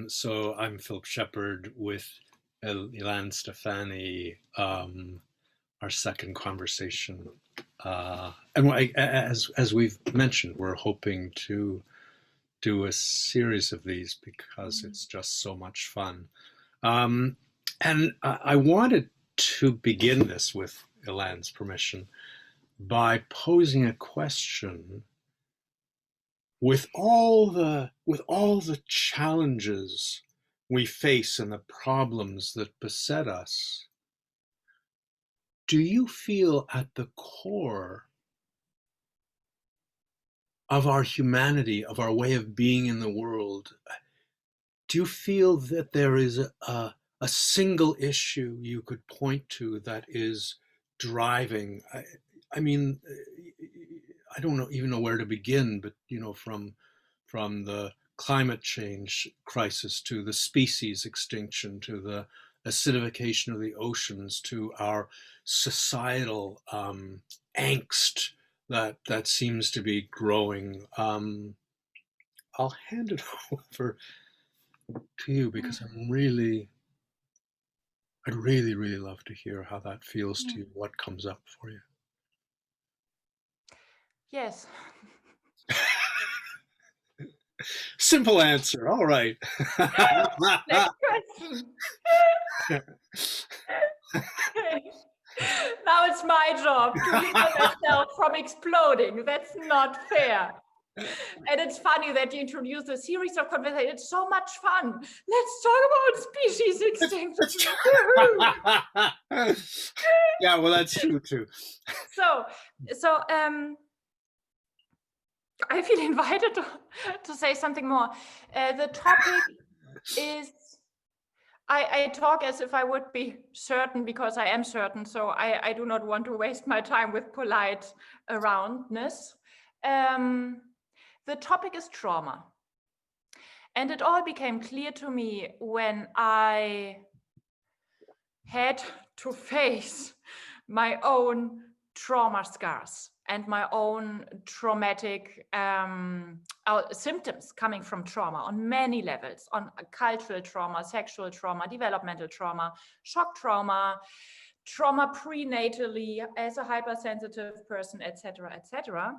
So I'm Philip Shepard with Ilan Stephani, our second conversation. And as we've mentioned, we're hoping to do a series of these because it's just so much fun. And I wanted to begin this, with Ilan's permission, by posing a question. With all the challenges we face and the problems that beset us, do you feel at the core of our humanity, of our way of being in the world, do you feel that there is a single issue you could point to that is driving? I mean, I don't even know where to begin, but from the climate change crisis to the species extinction to the acidification of the oceans to our societal angst that seems to be growing. I'll hand it over to you because I'd really love to hear how that feels to you, what comes up for you. Yes. Simple answer. All right. Next question. Okay. Now it's my job to hinder myself from exploding. That's not fair. And it's funny that you introduced a series of conversations. It's so much fun. Let's talk about species extinction. Yeah, well, that's true too. So I feel invited to say something more. The topic is, I talk as if I would be certain because I am certain. So I do not want to waste my time with polite aroundness. The topic is trauma. And it all became clear to me when I had to face my own trauma scars and my own traumatic symptoms coming from trauma on many levels, on cultural trauma, sexual trauma, developmental trauma, shock trauma, trauma prenatally as a hypersensitive person, etc., etc.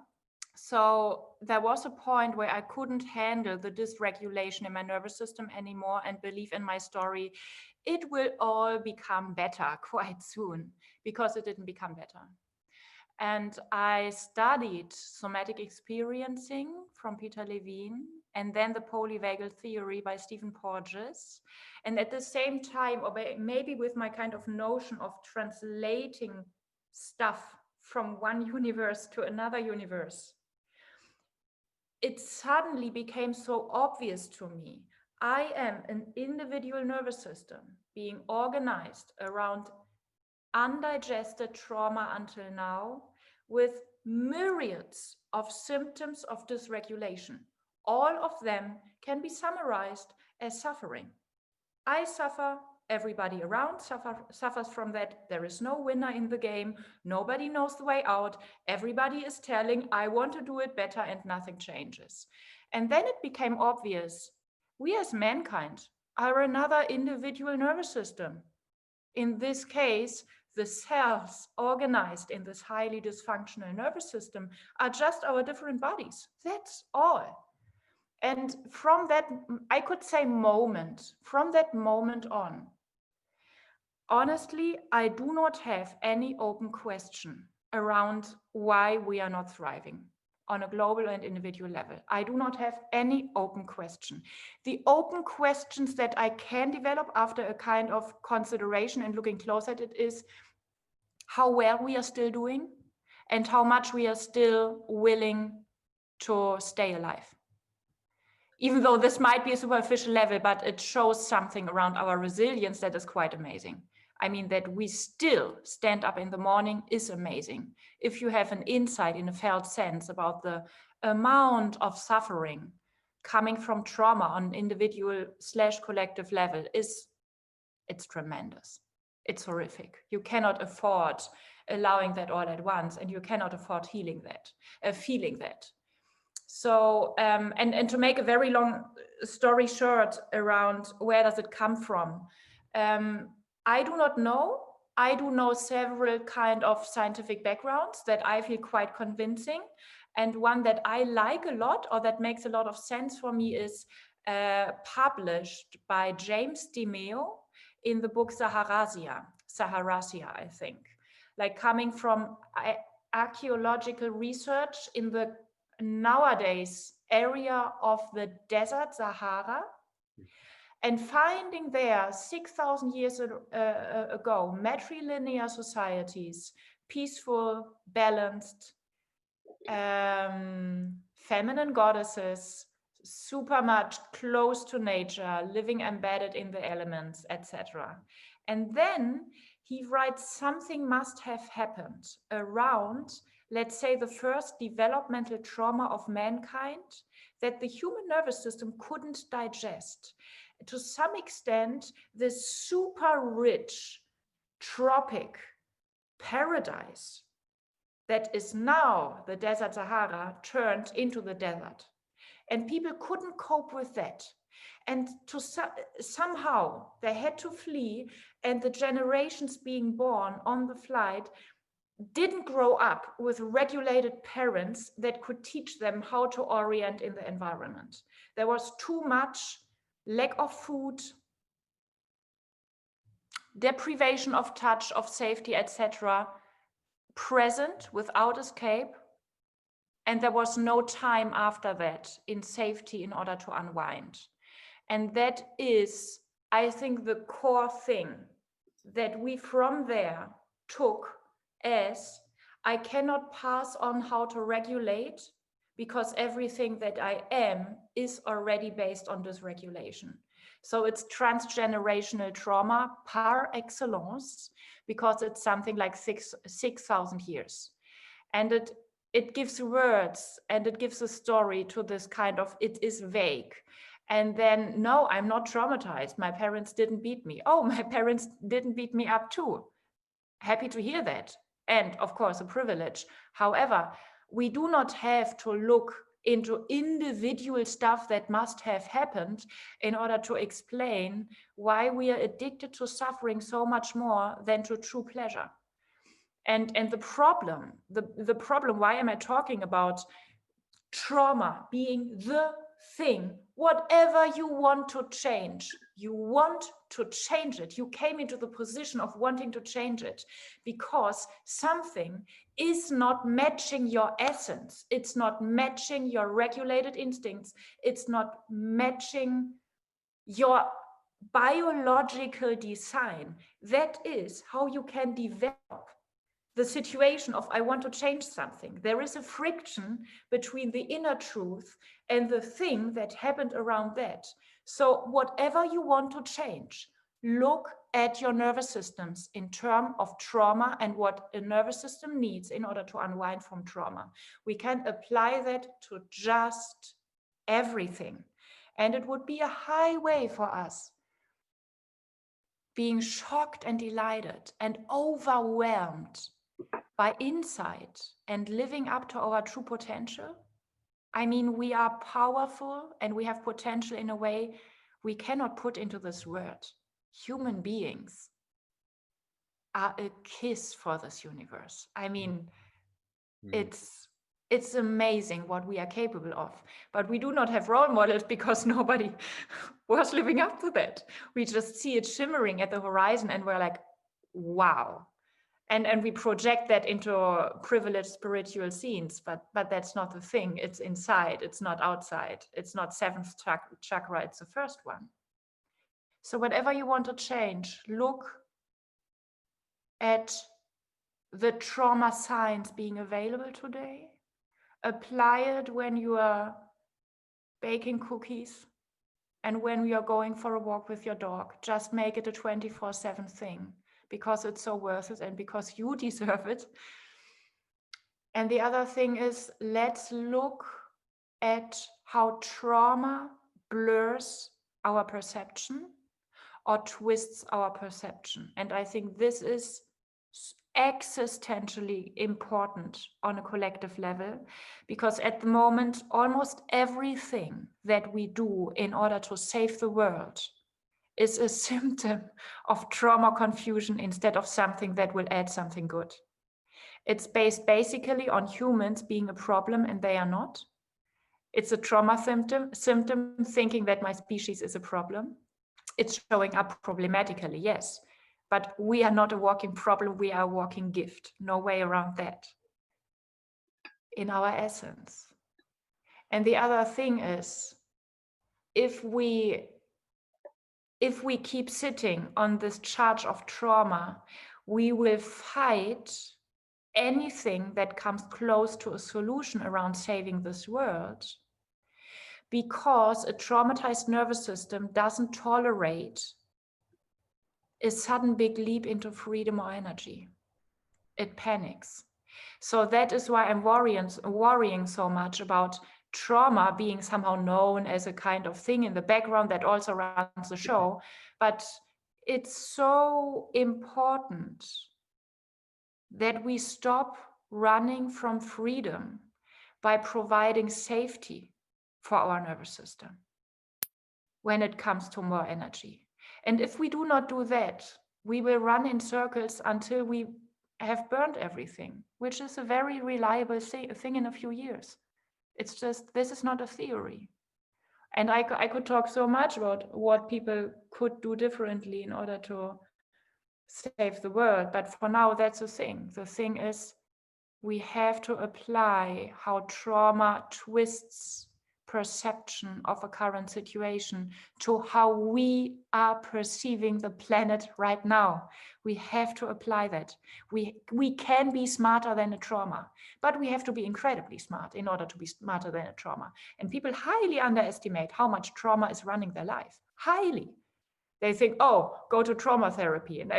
So there was a point where I couldn't handle the dysregulation in my nervous system anymore and believe in my story. It will all become better quite soon, because it didn't become better. And I studied somatic experiencing from Peter Levine, and then the polyvagal theory by Stephen Porges. And at the same time, or maybe with my kind of notion of translating stuff from one universe to another universe, it suddenly became so obvious to me. I am an individual nervous system being organized around undigested trauma until now, with myriads of symptoms of dysregulation. All of them can be summarized as suffering. I suffer, everybody around suffers from that. There is no winner in the game. Nobody knows the way out. Everybody is telling, I want to do it better, and nothing changes. And then it became obvious, we as mankind are another individual nervous system. In this case, the cells organized in this highly dysfunctional nervous system are just our different bodies. That's all. And from that, I could say moment, from that moment on, honestly, I do not have any open question around why we are not thriving on a global and individual level. I do not have any open question. The open questions that I can develop after a kind of consideration and looking close at it is how well we are still doing and how much we are still willing to stay alive. Even though this might be a superficial level, but it shows something around our resilience that is quite amazing. I mean, that we still stand up in the morning is amazing. If you have an insight in a felt sense about the amount of suffering coming from trauma on individual / collective level, it's tremendous. It's horrific. You cannot afford allowing that all at once, and you cannot afford feeling that. So, and to make a very long story short around where does it come from. I do not know. I do know several kind of scientific backgrounds that I feel quite convincing. And one that I like a lot, or that makes a lot of sense for me, is published by James DeMeo in the book Saharasia, I think. Like coming from archaeological research in the nowadays area of the desert Sahara, and finding there 6,000 years ago matrilinear societies, peaceful, balanced, feminine goddesses, super much close to nature, living embedded in the elements, etc. And then he writes something must have happened around, let's say, the first developmental trauma of mankind that the human nervous system couldn't digest. To some extent, this super rich tropic paradise that is now the desert Sahara turned into the desert. And people couldn't cope with that. And somehow they had to flee, and the generations being born on the flight didn't grow up with regulated parents that could teach them how to orient in the environment. There was too much lack of food, deprivation of touch, of safety, etc., present without escape. And there was no time after that in safety in order to unwind. And that is, I think, the core thing that we from there took as, I cannot pass on how to regulate because everything that I am is already based on dysregulation. So it's transgenerational trauma par excellence, because it's something like 6,000 years. And it gives words and it gives a story to this kind of, it is vague. And then, no, I'm not traumatized. My parents didn't beat me. Oh, my parents didn't beat me up too. Happy to hear that. And of course, a privilege. However, we do not have to look into individual stuff that must have happened in order to explain why we are addicted to suffering so much more than to true pleasure. And the problem, why am I talking about trauma being the thing? Whatever you want to change, you want to change it. You came into the position of wanting to change it because something is not matching your essence. It's not matching your regulated instincts. It's not matching your biological design. That is how you can develop the situation of I want to change something. There is a friction between the inner truth and the thing that happened around that. So whatever you want to change, look at your nervous systems in terms of trauma and what a nervous system needs in order to unwind from trauma. We can apply that to just everything. And it would be a highway for us being shocked and delighted and overwhelmed by insight and living up to our true potential. I mean, we are powerful and we have potential in a way we cannot put into this word. Human beings are a kiss for this universe. I mean, it's amazing what we are capable of, but we do not have role models because nobody was living up to that. We just see it shimmering at the horizon and we're like, wow. And we project that into privileged spiritual scenes, but that's not the thing. It's inside, it's not outside. It's not seventh chakra, it's the first one. So whatever you want to change, look at the trauma science being available today. Apply it when you are baking cookies and when you are going for a walk with your dog. Just make it a 24/7 thing, because it's so worth it and because you deserve it. And the other thing is, let's look at how trauma blurs our perception or twists our perception. And I think this is existentially important on a collective level, because at the moment, almost everything that we do in order to save the world is a symptom of trauma confusion instead of something that will add something good. It's based basically on humans being a problem and they are not. It's a trauma symptom thinking that my species is a problem. It's showing up problematically, yes, but we are not a walking problem, we are a walking gift. No way around that in our essence. And the other thing is, if we keep sitting on this charge of trauma, we will fight anything that comes close to a solution around saving this world, because a traumatized nervous system doesn't tolerate a sudden big leap into freedom or energy. It panics. So that is why I'm worrying so much about trauma being somehow known as a kind of thing in the background that also runs the show. But it's so important that we stop running from freedom by providing safety for our nervous system when it comes to more energy. And if we do not do that, we will run in circles until we have burned everything, which is a very reliable thing in a few years. It's just, this is not a theory. And I could talk so much about what people could do differently in order to save the world. But for now, that's the thing. The thing is, we have to apply how trauma twists perception of a current situation to how we are perceiving the planet right now. We have to apply that. We can be smarter than a trauma, but we have to be incredibly smart in order to be smarter than a trauma. And people highly underestimate how much trauma is running their life. Highly. They think, oh, go to trauma therapy. And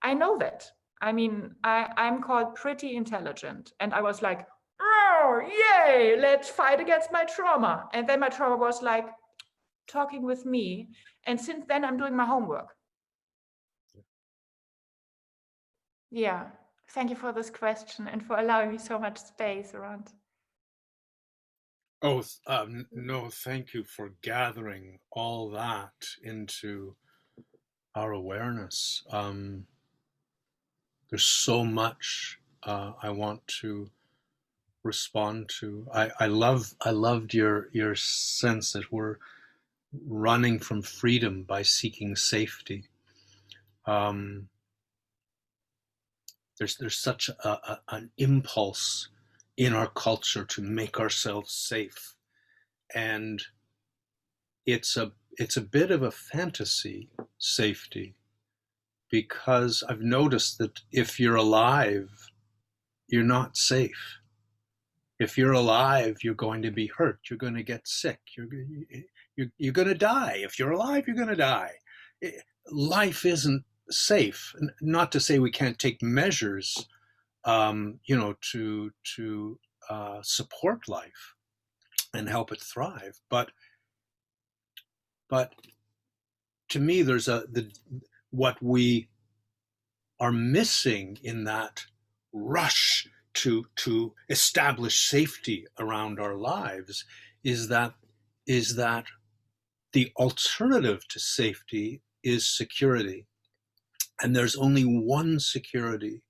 I know that. I mean, I'm called pretty intelligent. And I was like, oh, yay, let's fight against my trauma. And then my trauma was like talking with me. And since then, I'm doing my homework. Yeah. Thank you for this question and for allowing me so much space around. Oh, no, thank you for gathering all that into our awareness. There's so much I want to respond to. I loved your sense that we're running from freedom by seeking safety. There's such an impulse in our culture to make ourselves safe, and it's a bit of a fantasy safety, because I've noticed that if you're alive, you're not safe. If you're alive, you're going to be hurt. You're going to get sick. You're going to die. If you're alive, you're going to die. Life isn't safe. Not to say we can't take measures, to support life and help it thrive. But to me, there's what we are missing in that rush to establish safety around our lives is that the alternative to safety is security. And there's only one security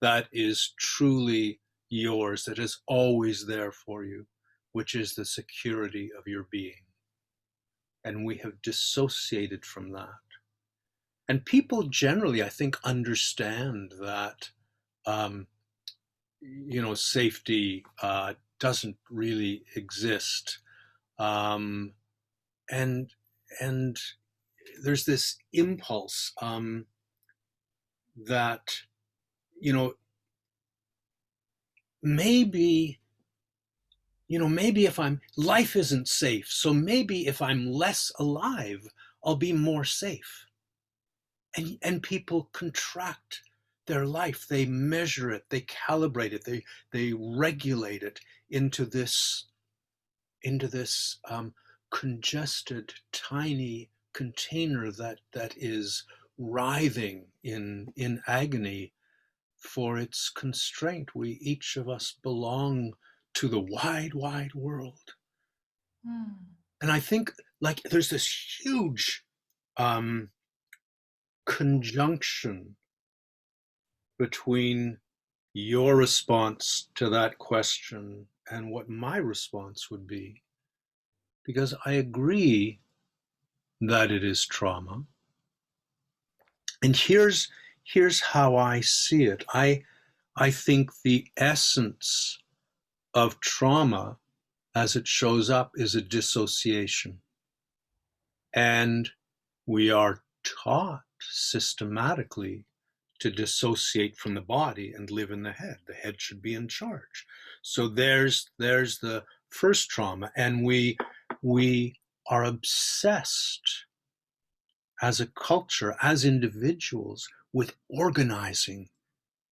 that is truly yours, that is always there for you, which is the security of your being. And we have dissociated from that. And people generally, I think, understand that safety doesn't really exist, and there's this impulse that maybe if life isn't safe, so maybe if I'm less alive, I'll be more safe. And people contract their life. They measure it, they calibrate it, they regulate it into this congested, tiny container that is writhing in agony for its constraint. We, each of us, belong to the wide, wide world. And I think like there's this huge conjunction between your response to that question and what my response would be, because I agree that it is trauma. And here's how I see it. I think the essence of trauma as it shows up is a dissociation. And we are taught systematically to dissociate from the body and live in the head. The head should be in charge. So there's the first trauma, and we are obsessed as a culture, as individuals, with organizing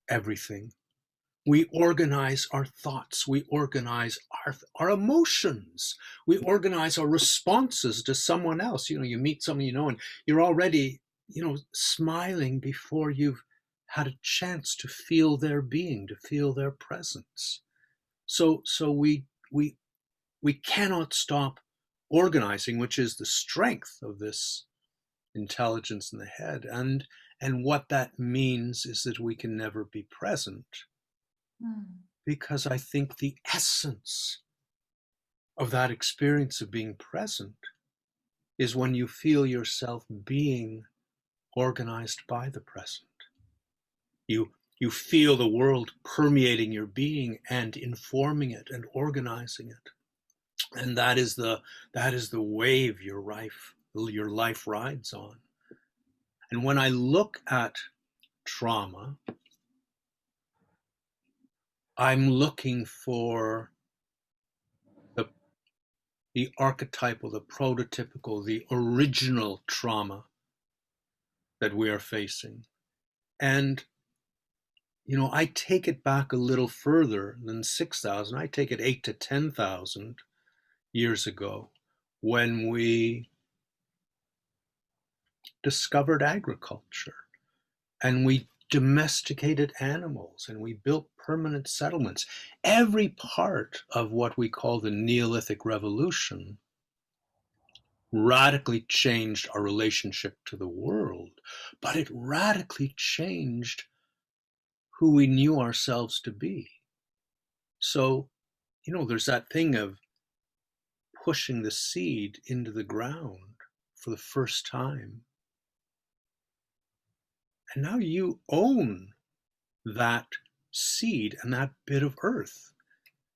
everything. We organize our thoughts, we organize our emotions, we organize our responses to someone else. You meet someone and you're already, smiling before you've had a chance to feel their being, to feel their presence. So we cannot stop organizing, which is the strength of this intelligence in the head. And what that means is that we can never be present. Because I think the essence of that experience of being present is when you feel yourself being organized by the present. You feel the world permeating your being and informing it and organizing it. And that is the wave your life rides on. And when I look at trauma, I'm looking for the archetypal, the prototypical, the original trauma that we are facing. And, I take it back a little further than 6,000. I take it 8 to 10,000 years ago when we discovered agriculture and we domesticated animals and we built permanent settlements. Every part of what we call the Neolithic revolution radically changed our relationship to the world, but it radically changed who we knew ourselves to be. So, there's that thing of pushing the seed into the ground for the first time. And now you own that seed and that bit of earth.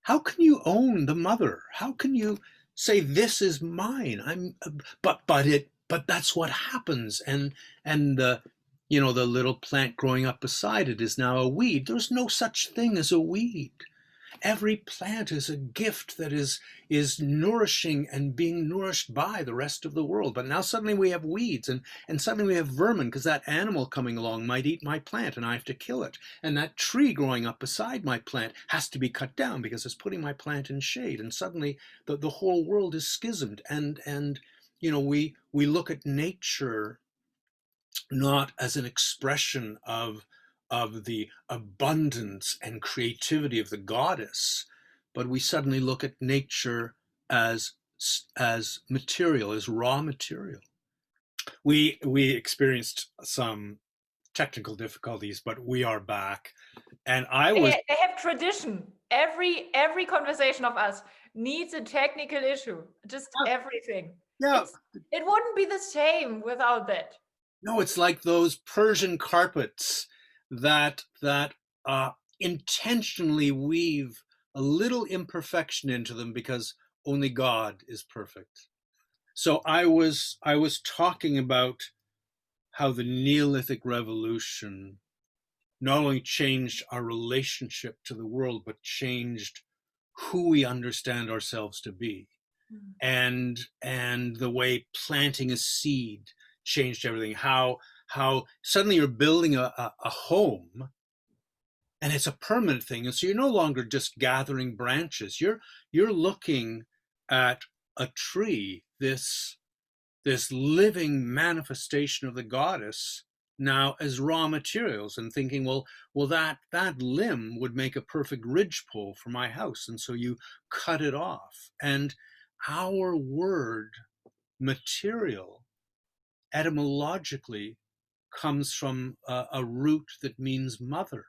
How can you own the mother? How can you say this is mine? But that's what happens. And the the little plant growing up beside it is now a weed. There's no such thing as a weed. Every plant is a gift that is nourishing and being nourished by the rest of the world. But now suddenly we have weeds and suddenly we have vermin because that animal coming along might eat my plant and I have to kill it. And that tree growing up beside my plant has to be cut down because it's putting my plant in shade. And suddenly the whole world is schismed. And we look at nature not as an expression of the abundance and creativity of the goddess, but we suddenly look at nature as material, as raw material. We experienced some technical difficulties, but we are back. And they have tradition. Every conversation of us needs a technical issue. Just everything. Yeah. It wouldn't be the same without that. No, it's like those Persian carpets that intentionally weave a little imperfection into them because only God is perfect. So I was talking about how the Neolithic revolution not only changed our relationship to the world, but changed who we understand ourselves to be. And the way planting a seed changed everything. How suddenly you're building a home and it's a permanent thing. And so you're no longer just gathering branches. You're looking at a tree, this living manifestation of the goddess now as raw materials and thinking, well, that limb would make a perfect ridgepole for my house, and so you cut it off. And our word material etymologically comes from a root that means mother.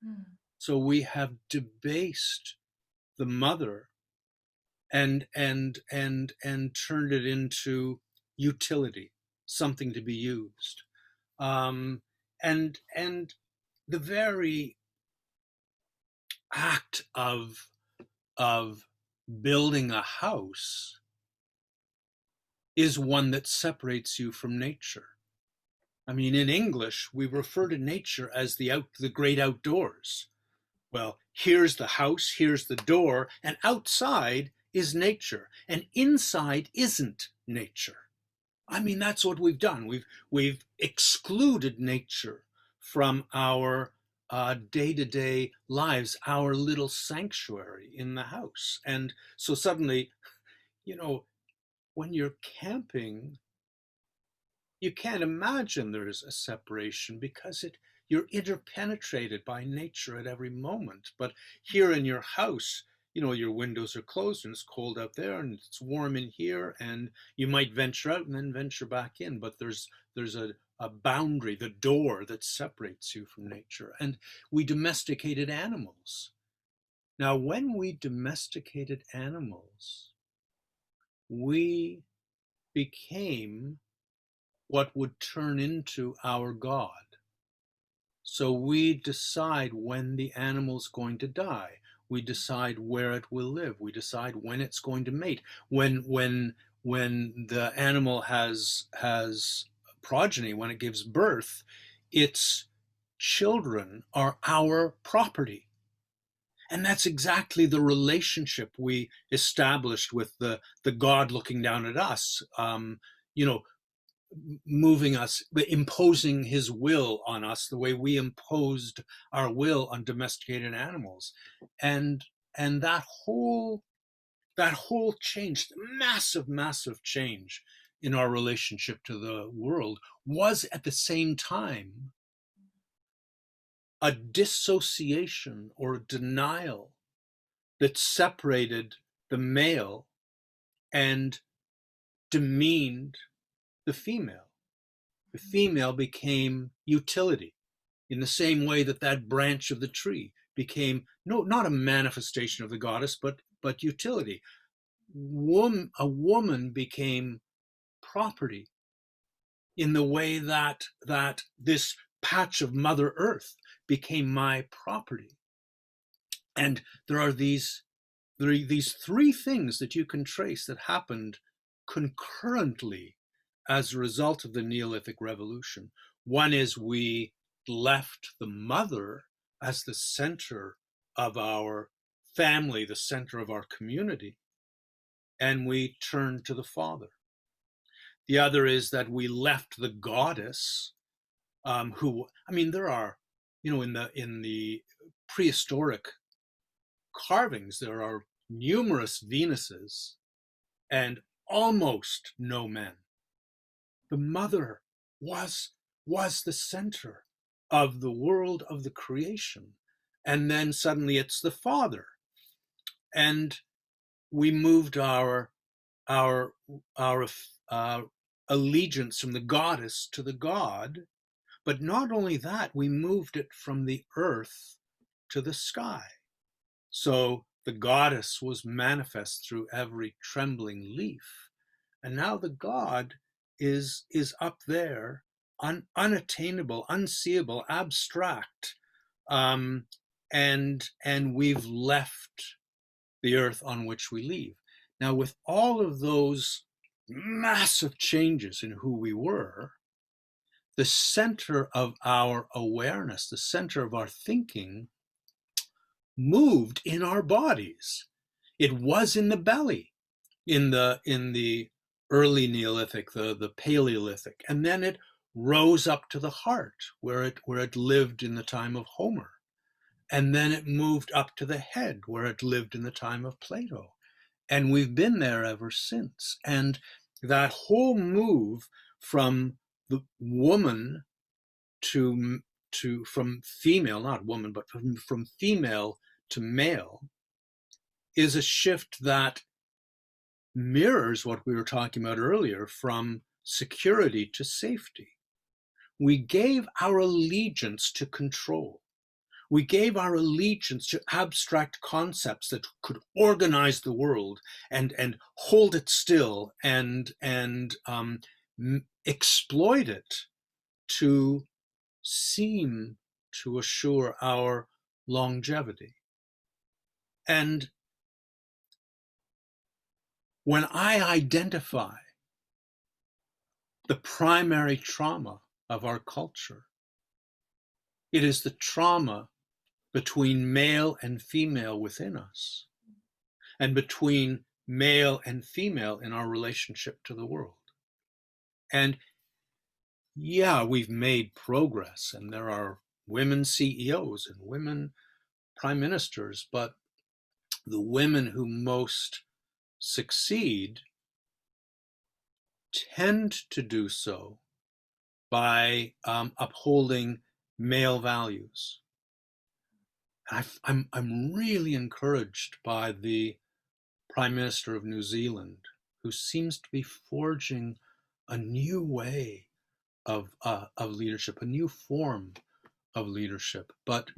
Mm. So we have debased the mother and turned it into utility, something to be used. And the very act of building a house is one that separates you from nature. I mean, in English, we refer to nature as the great outdoors. Well, here's the house, here's the door, and outside is nature, and inside isn't nature. I mean, that's what we've done. We've excluded nature from our day-to-day lives, our little sanctuary in the house. And so suddenly, when you're camping, you can't imagine there's a separation because you're interpenetrated by nature at every moment. But here in your house, your windows are closed and it's cold out there and it's warm in here, and you might venture out and then venture back in, but there's a boundary, the door that separates you from nature. And we domesticated animals. Now, when we domesticated animals, we became what would turn into our God. So we decide when the animal's going to die. We decide where it will live. We decide when it's going to mate. When the animal has progeny, when it gives birth, its children are our property. And that's exactly the relationship we established with the God looking down at us. Moving us, imposing his will on us the way we imposed our will on domesticated animals. And that whole change, massive change in our relationship to the world, was at the same time a dissociation or a denial that separated the male and demeaned the female. The female became utility, in the same way that branch of the tree became not a manifestation of the goddess, but utility. A woman became property in the way that this patch of Mother Earth became my property. And there are these three things that you can trace that happened concurrently as a result of the Neolithic Revolution. One is we left the mother as the center of our family, the center of our community, and we turned to the father. The other is that we left the goddess, there are, in the prehistoric carvings, there are numerous Venuses and almost no men. The mother was the center of the world, of the creation. And then suddenly it's the father. And we moved our allegiance from the goddess to the god. But not only that, we moved it from the earth to the sky. So the goddess was manifest through every trembling leaf. And now the god is up there, unattainable, unseeable, abstract, and we've left the earth on which we live. Now, with all of those massive changes in who we were, the center of our awareness, the center of our thinking, moved in our bodies. It was in the belly, in the early Neolithic, the Paleolithic, and then it rose up to the heart, where it lived in the time of Homer, and then it moved up to the head, where it lived in the time of Plato, and we've been there ever since. And that whole move from the woman from female, not woman, but from female to male, is a shift that mirrors what we were talking about earlier, from security to safety. We gave our allegiance to control. We gave our allegiance to abstract concepts that could organize the world and hold it still and exploit it to seem to assure our longevity. And when I identify the primary trauma of our culture, it is the trauma between male and female within us, and between male and female in our relationship to the world. And yeah, we've made progress, and there are women CEOs and women prime ministers, but the women who most succeed tend to do so by upholding male values. I'm really encouraged by the Prime Minister of New Zealand, who seems to be forging a new way of leadership, a new form of leadership. But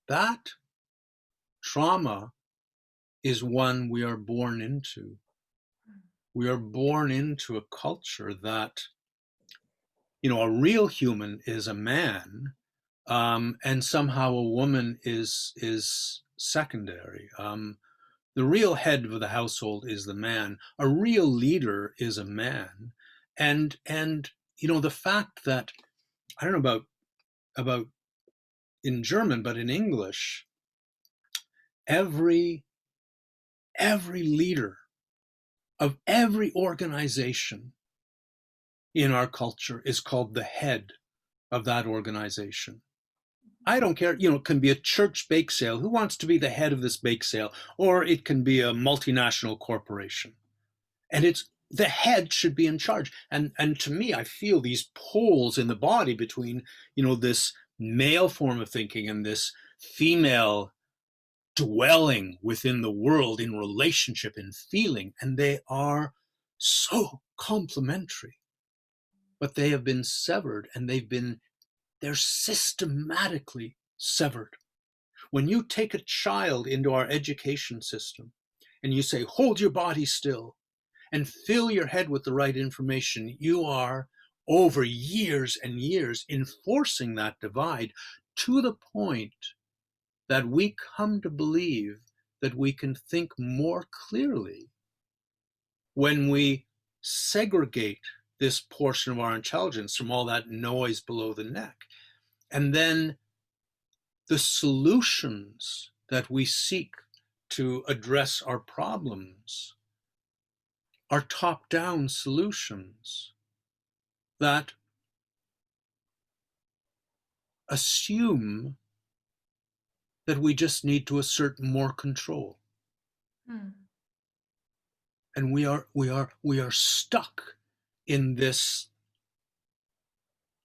that trauma is one we are born into. We are born into a culture that, a real human is a man, and somehow a woman is secondary. The real head of the household is the man. A real leader is a man, and the fact that, I don't know about in German, but in English, every leader of every organization in our culture is called the head of that organization. I don't care, it can be a church bake sale. Who wants to be the head of this bake sale? Or it can be a multinational corporation. And it's the head should be in charge. And to me, I feel these poles in the body between, this male form of thinking and this female dwelling within the world in relationship and feeling. And they are so complementary. But they have been severed, and they're systematically severed. When you take a child into our education system and you say, hold your body still and fill your head with the right information, you are over years and years enforcing that divide, to the point that we come to believe that we can think more clearly when we segregate this portion of our intelligence from all that noise below the neck. And then the solutions that we seek to address our problems are top-down solutions that assume that we just need to assert more control. And we are stuck in this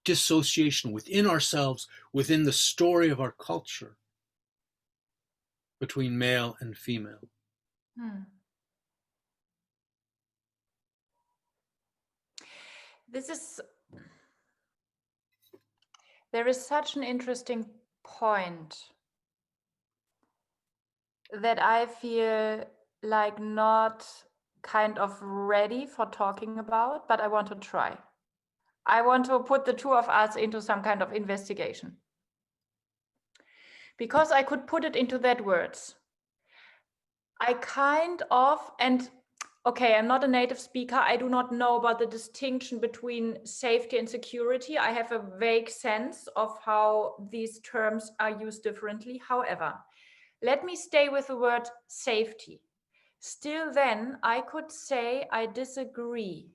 dissociation within ourselves, within the story of our culture, between male and female. There is such an interesting point that I feel like not kind of ready for talking about, but I want to try. I want to put the two of us into some kind of investigation. Because I could put it into that words. I kind of, and okay, I'm not a native speaker. I do not know about the distinction between safety and security. I have a vague sense of how these terms are used differently. However, let me stay with the word safety. Still then, I could say I disagree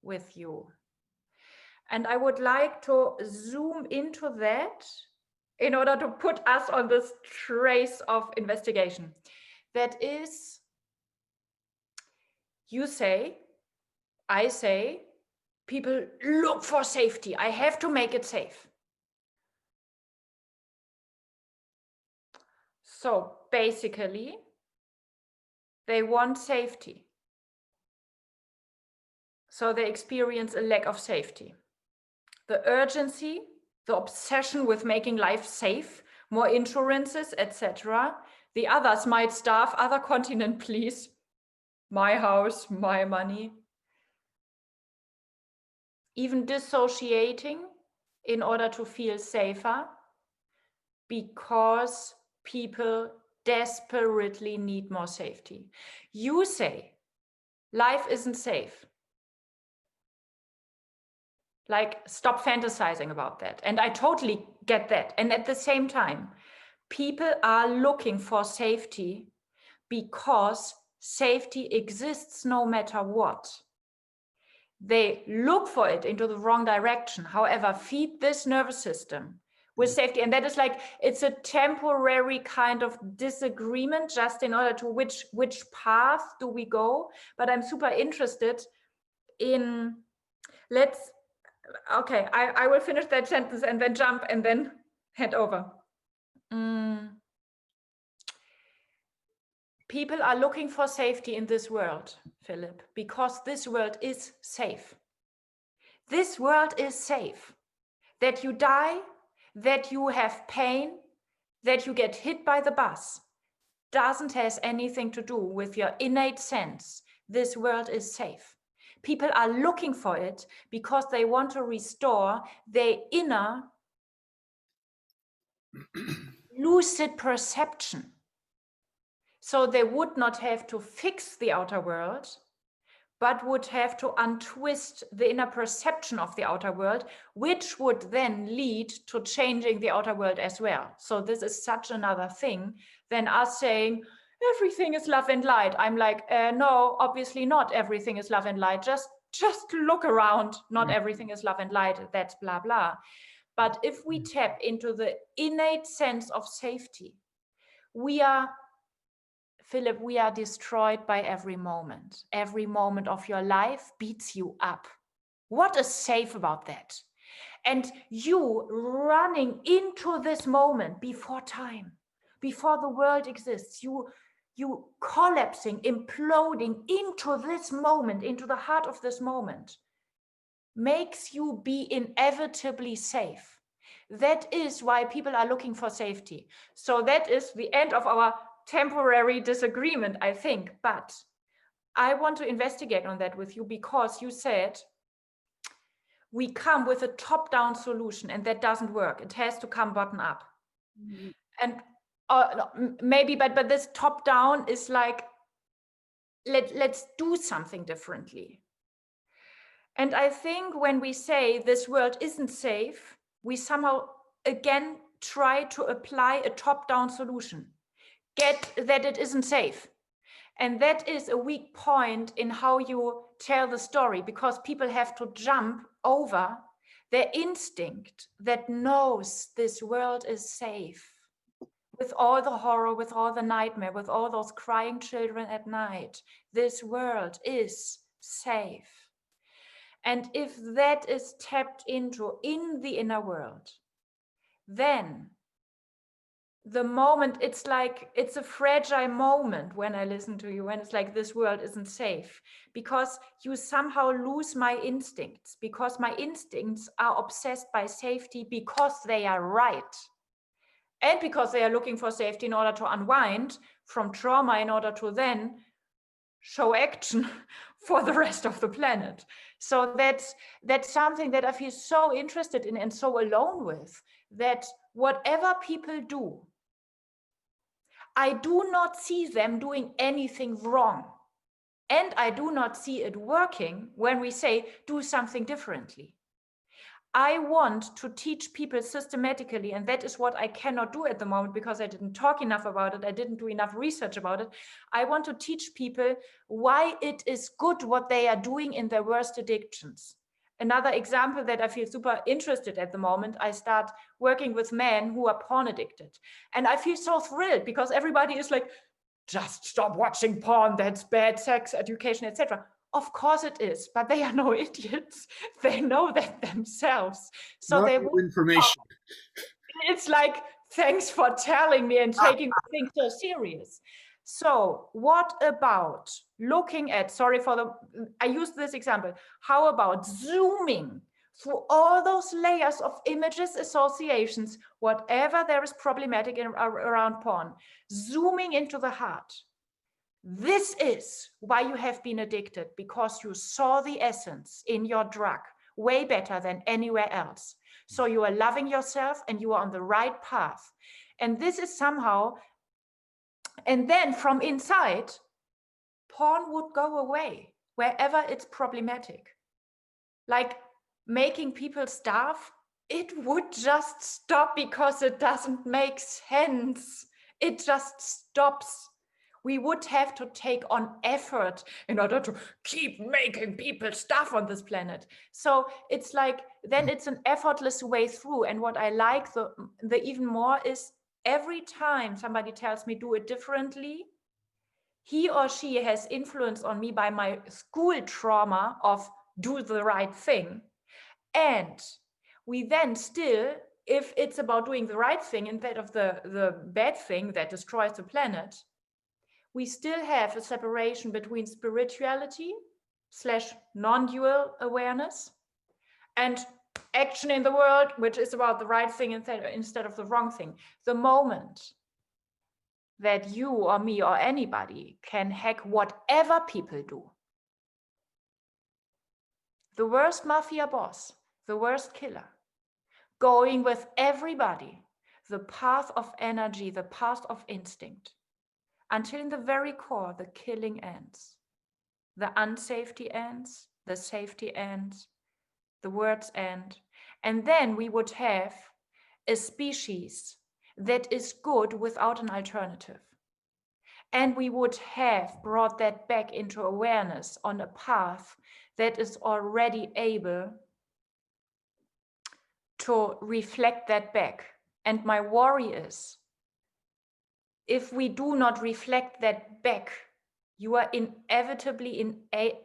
with you. And I would like to zoom into that in order to put us on this trace of investigation. That is, you say, I say, people look for safety. I have to make it safe. So basically, they want safety. So they experience a lack of safety. The urgency, the obsession with making life safe, more insurances, etc. The others might starve, other continent, please. My house, my money. Even dissociating in order to feel safer, because people desperately need more safety. You say life isn't safe. Like, stop fantasizing about that. And I totally get that. And at the same time, people are looking for safety because safety exists no matter what. They look for it into the wrong direction. However, feed this nervous system with safety. And that is like, it's a temporary kind of disagreement just in order to which path do we go. But I'm super interested in, okay, I will finish that sentence and then jump and then head over. People are looking for safety in this world, Philip, because this world is safe. This world is safe. That you die, that you have pain, that you get hit by the bus, doesn't have anything to do with your innate sense. This world is safe. People are looking for it because they want to restore their inner lucid perception. So they would not have to fix the outer world, but would have to untwist the inner perception of the outer world, which would then lead to changing the outer world as well. So this is such another thing than us saying, everything is love and light. I'm like, no, obviously not everything is love and light. Just look around. Not everything is love and light. That's blah, blah. But if we tap into the innate sense of safety, Philip, we are destroyed by every moment. Every moment of your life beats you up. What is safe about that? And you running into this moment before time, before the world exists, you collapsing, imploding into this moment, into the heart of this moment, makes you be inevitably safe. That is why people are looking for safety. So that is the end of our temporary disagreement, I think. But I want to investigate on that with you, because you said we come with a top-down solution and that doesn't work. It has to come bottom up. Mm-hmm. And maybe, but this top-down is like, let's do something differently. And I think when we say this world isn't safe, we somehow again try to apply a top-down solution. Get that it isn't safe. And that is a weak point in how you tell the story, because people have to jump over their instinct that knows this world is safe. With all the horror, with all the nightmare, with all those crying children at night, this world is safe. And if that is tapped into in the inner world, then the moment, it's like, it's a fragile moment when I listen to you, and it's like, this world isn't safe, because you somehow lose my instincts, because my instincts are obsessed by safety because they are right. And because they are looking for safety in order to unwind from trauma, in order to then show action for the rest of the planet. So that's something that I feel so interested in and so alone with, that whatever people do, I do not see them doing anything wrong. And I do not see it working when we say, do something differently. I want to teach people systematically, and that is what I cannot do at the moment because I didn't talk enough about it. I didn't do enough research about it. I want to teach people why it is good what they are doing in their worst addictions. Another example that I feel super interested at the moment, I start working with men who are porn addicted. And I feel so thrilled because everybody is like, just stop watching porn, that's bad, sex education, etc. Of course it is, but they are no idiots. They know that themselves. So they information. It's like Thanks for telling me and taking the thing so serious. So what about looking at, sorry for the, I used this example. How about zooming through all those layers of images, associations, whatever there is problematic around porn, zooming into the heart. This is why you have been addicted, because you saw the essence in your drug way better than anywhere else. So you are loving yourself and you are on the right path. And this is somehow, and then from inside, porn would go away wherever it's problematic. Like making people starve, it would just stop because it doesn't make sense. It just stops. We would have to take on effort in order to keep making people stuff on this planet. So it's like, then it's an effortless way through. And what I like the even more is every time somebody tells me do it differently, he or she has influence on me by my school trauma of do the right thing. And we then still, if it's about doing the right thing instead of the bad thing that destroys the planet, we still have a separation between spirituality / non-dual awareness and action in the world, which is about the right thing instead of the wrong thing. The moment that you or me or anybody can hack whatever people do, the worst mafia boss, the worst killer, going with everybody, the path of energy, the path of instinct, until in the very core, the killing ends. The unsafety ends, the safety ends, the words end. And then we would have a species that is good without an alternative. And we would have brought that back into awareness on a path that is already able to reflect that back. And my worry is, if we do not reflect that back, you are inevitably,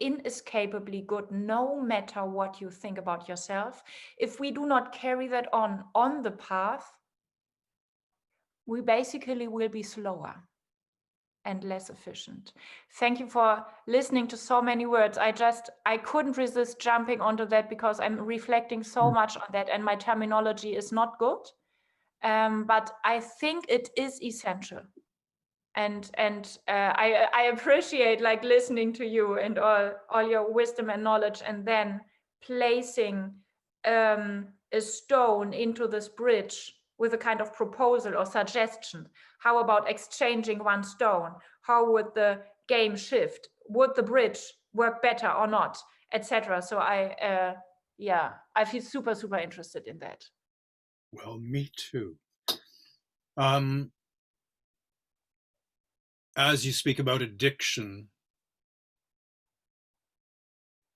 inescapably good, no matter what you think about yourself. If we do not carry that on the path, we basically will be slower and less efficient. Thank you for listening to so many words. I couldn't resist jumping onto that because I'm reflecting so much on that and my terminology is not good. But I think it is essential. And I appreciate like listening to you and all your wisdom and knowledge, and then placing a stone into this bridge with a kind of proposal or suggestion. How about exchanging one stone? How would the game shift? Would the bridge work better or not, etc.? So I feel super, super interested in that. Well, me too. As you speak about addiction,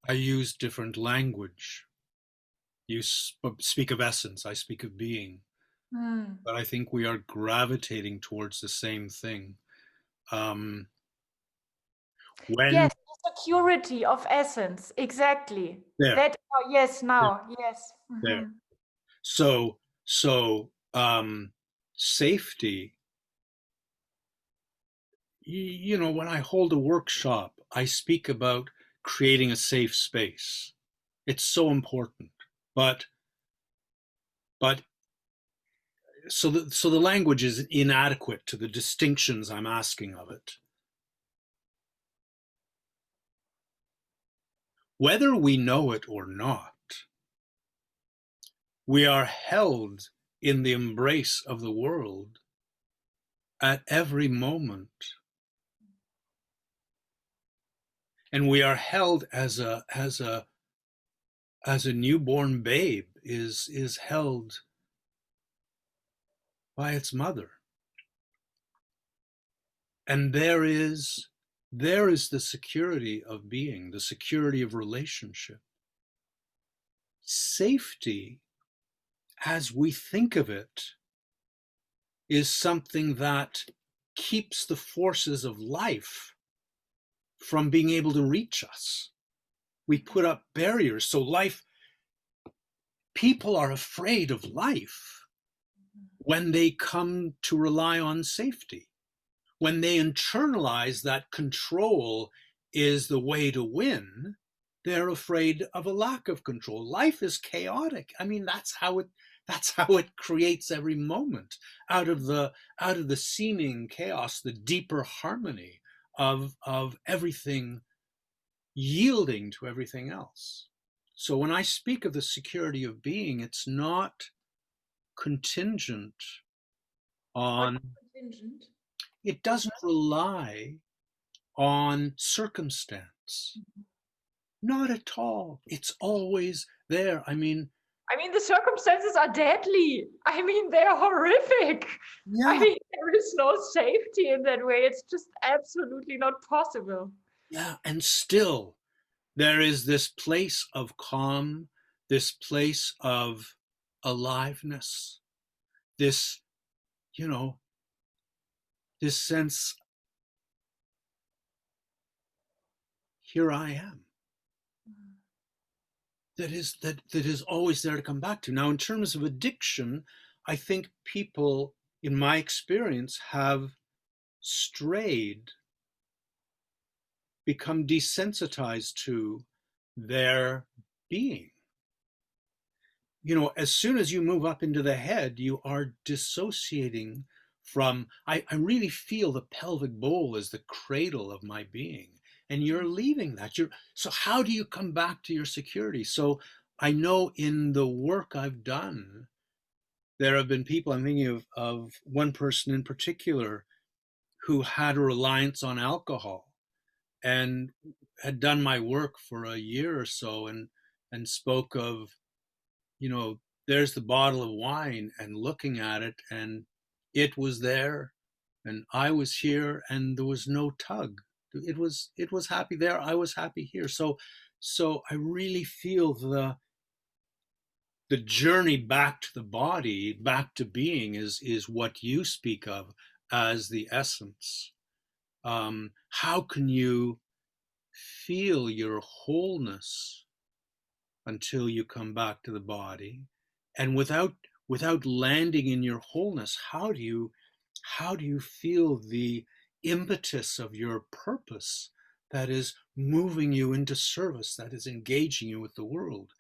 I use different language. You speak of essence, I speak of being. But I think we are gravitating towards the same thing. Yes, the security of essence, exactly. There. That, oh, yes, now, There. yes. There. So safety, you know, when I hold a workshop, I speak about creating a safe space. It's so important. But so the language is inadequate to the distinctions I'm asking of it. Whether we know it or not, we are held in the embrace of the world at every moment. And we are held as a newborn babe is held by its mother. And there is the security of being, the security of relationship. Safety, as we think of it, is something that keeps the forces of life from being able to reach us. We put up barriers. So people are afraid of life when they come to rely on safety, when they internalize that control is the way to win, they're afraid of a lack of control. Life is chaotic. I mean, that's how it creates every moment. Out of the seeming chaos, the deeper harmony of everything yielding to everything else. So when I speak of the security of being, it's not contingent on, Contingent. it doesn't rely on circumstance. Not at all. It's always there. I mean, the circumstances are deadly. They're horrific. yeah, There is no safety in that way. It's just absolutely not possible. yeah. And still, there is this place of calm, this place of aliveness, this, this sense, here I am. That is always there to come back to. Now, in terms of addiction, I think people, in my experience, have strayed, become desensitized to their being. As soon as you move up into the head, you are dissociating from, I really feel the pelvic bowl as the cradle of my being. And you're leaving that. So how do you come back to your security? So I know in the work I've done, there have been people, I'm thinking of one person in particular who had a reliance on alcohol and had done my work for a year or so and spoke of, there's the bottle of wine, and looking at it, and it was there and I was here and there was no tug. It was happy there, I was happy here. So I really feel the journey back to the body, back to being, is what you speak of as the essence. How can you feel your wholeness until you come back to the body? And without landing in your wholeness, how do you feel the impetus of your purpose that is moving you into service, that is engaging you with the world?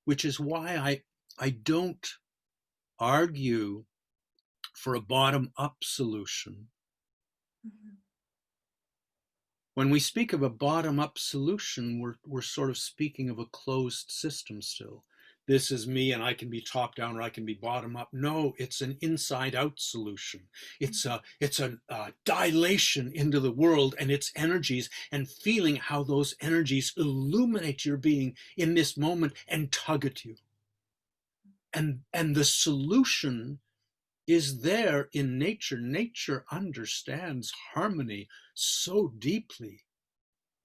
Which is why I don't argue for a bottom-up solution. Mm-hmm. When we speak of a bottom-up solution, we're sort of speaking of a closed system still. This is me and I can be top down or I can be bottom up. No, it's an inside out solution. It's a dilation into the world and its energies, and feeling how those energies illuminate your being in this moment and tug at you. And the solution is there in nature. Nature understands harmony so deeply.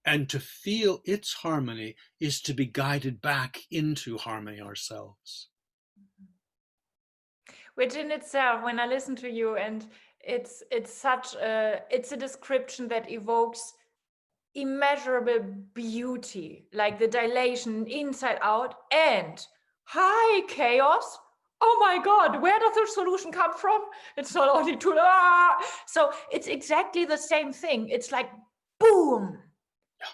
And to feel its harmony is to be guided back into harmony ourselves. Which in itself, when I listen to you, and it's a description that evokes immeasurable beauty, like the dilation inside out and high chaos. Oh my God, where does the solution come from? It's not only to so it's exactly the same thing. It's like boom,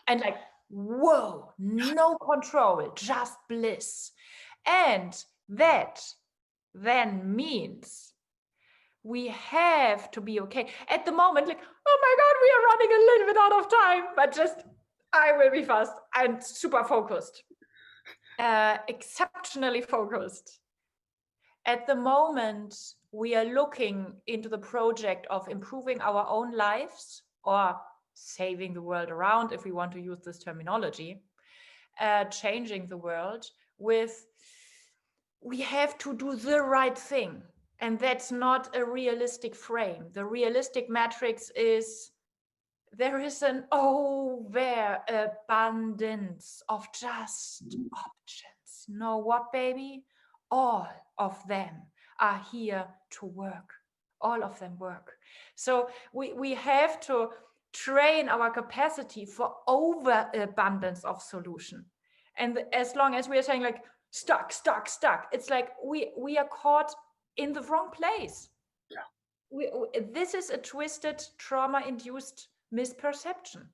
and like whoa, no control, just bliss. And that then means we have to be okay. At the moment, like, oh my God, we are running a little bit out of time, but just, I will be fast. I'm super focused, exceptionally focused. At the moment, we are looking into the project of improving our own lives, or saving the world around, if we want to use this terminology, changing the world with, we have to do the right thing. And that's not a realistic frame. The realistic matrix is, there is an overabundance of just options. Know what, baby? All of them are here to work. All of them work. So we have to train our capacity for overabundance of solution. And as long as we are saying like stuck, it's like we are caught in the wrong place. Yeah. This is a twisted trauma-induced misperception.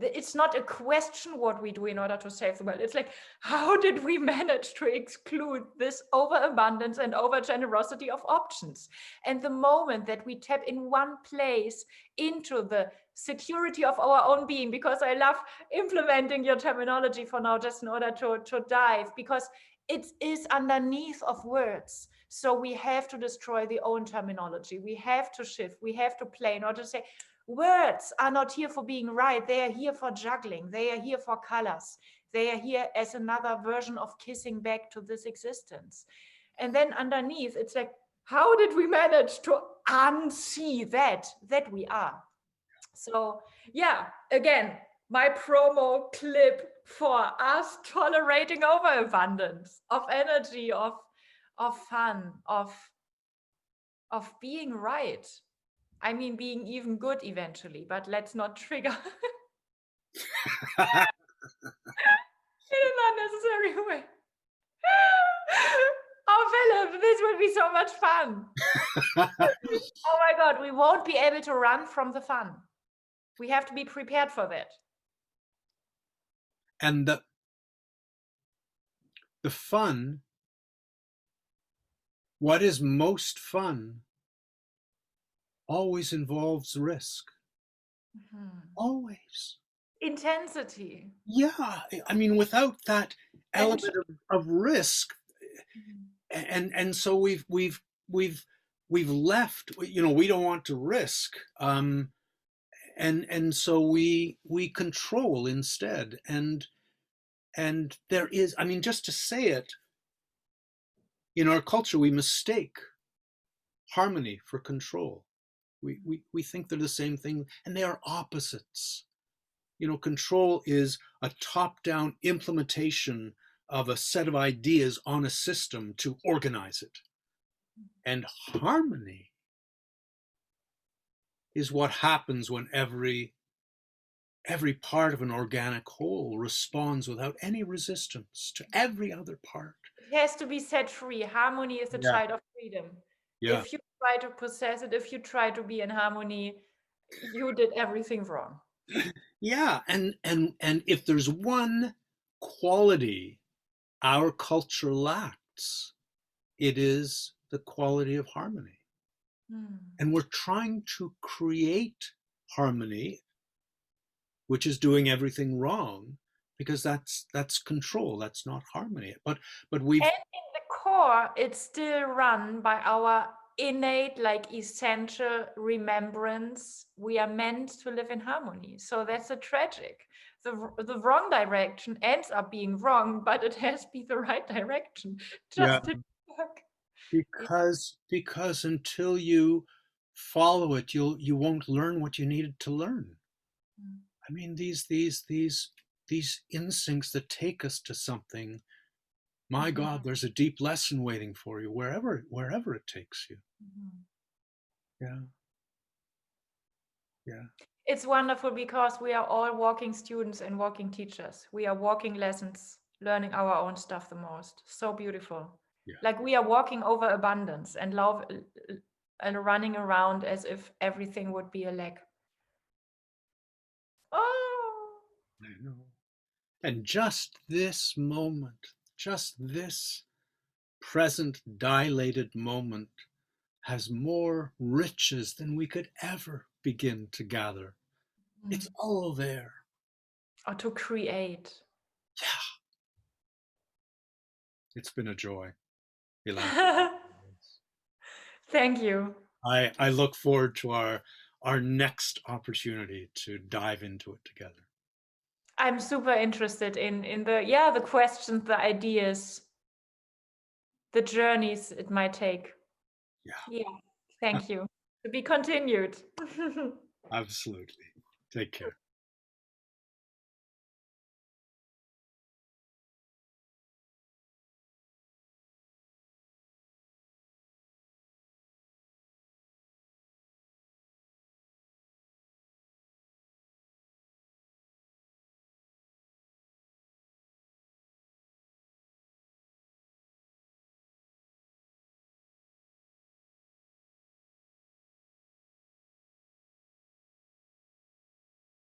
It's not a question what we do in order to save the world. It's like, how did we manage to exclude this overabundance and overgenerosity of options? And the moment that we tap in one place into the security of our own being, because I love implementing your terminology for now, just in order to dive, because it is underneath of words. So we have to destroy the own terminology. We have to shift. We have to play in order to say, words are not here for being right. They are here for juggling. They are here for colors. They are here as another version of kissing back to this existence. And then underneath, it's like, how did we manage to unsee that we are? So yeah, again, my promo clip for us tolerating overabundance of energy, of fun, of being right. I mean, being even good eventually, but let's not trigger in an unnecessary way. Oh, Philip, this would be so much fun. Oh my God, we won't be able to run from the fun. We have to be prepared for that. And the fun, what is most fun, always involves risk. Always. Intensity. Yeah, I mean, without that element of risk, and so we've left. You know, we don't want to risk, and so we control instead. And there is, I mean, just to say it, in our culture, we mistake harmony for control. We think they're the same thing, and they are opposites. You know, control is a top-down implementation of a set of ideas on a system to organize it. And harmony is what happens when every part of an organic whole responds without any resistance to every other part. It has to be set free. Harmony is a child of freedom. Yeah. If you try to possess it, if you try to be in harmony, you did everything wrong. Yeah, and if there's one quality our culture lacks, it is the quality of harmony. And we're trying to create harmony, which is doing everything wrong, because that's control, that's not harmony. But we've, and in the core, it's still run by our innate, like essential remembrance. We are meant to live in harmony. So that's a tragic. The wrong direction ends up being wrong, but it has to be the right direction. Just to work. Because until you follow it, you won't learn what you needed to learn. I mean, these instincts that take us to something, my God, there's a deep lesson waiting for you wherever it takes you. Yeah. It's wonderful because we are all walking students and walking teachers. We are walking lessons, learning our own stuff the most. So beautiful. Yeah. Like we are walking over abundance and love and running around as if everything would be a lack. Oh. I know. And just this moment, just this present dilated moment has more riches than we could ever begin to gather. It's all there. Or to create. Yeah. It's been a joy, Ilan. Thank you. I look forward to our next opportunity to dive into it together. I'm super interested in the questions, the ideas, the journeys it might take. Yeah. Thank you. To be continued. Absolutely. Take care.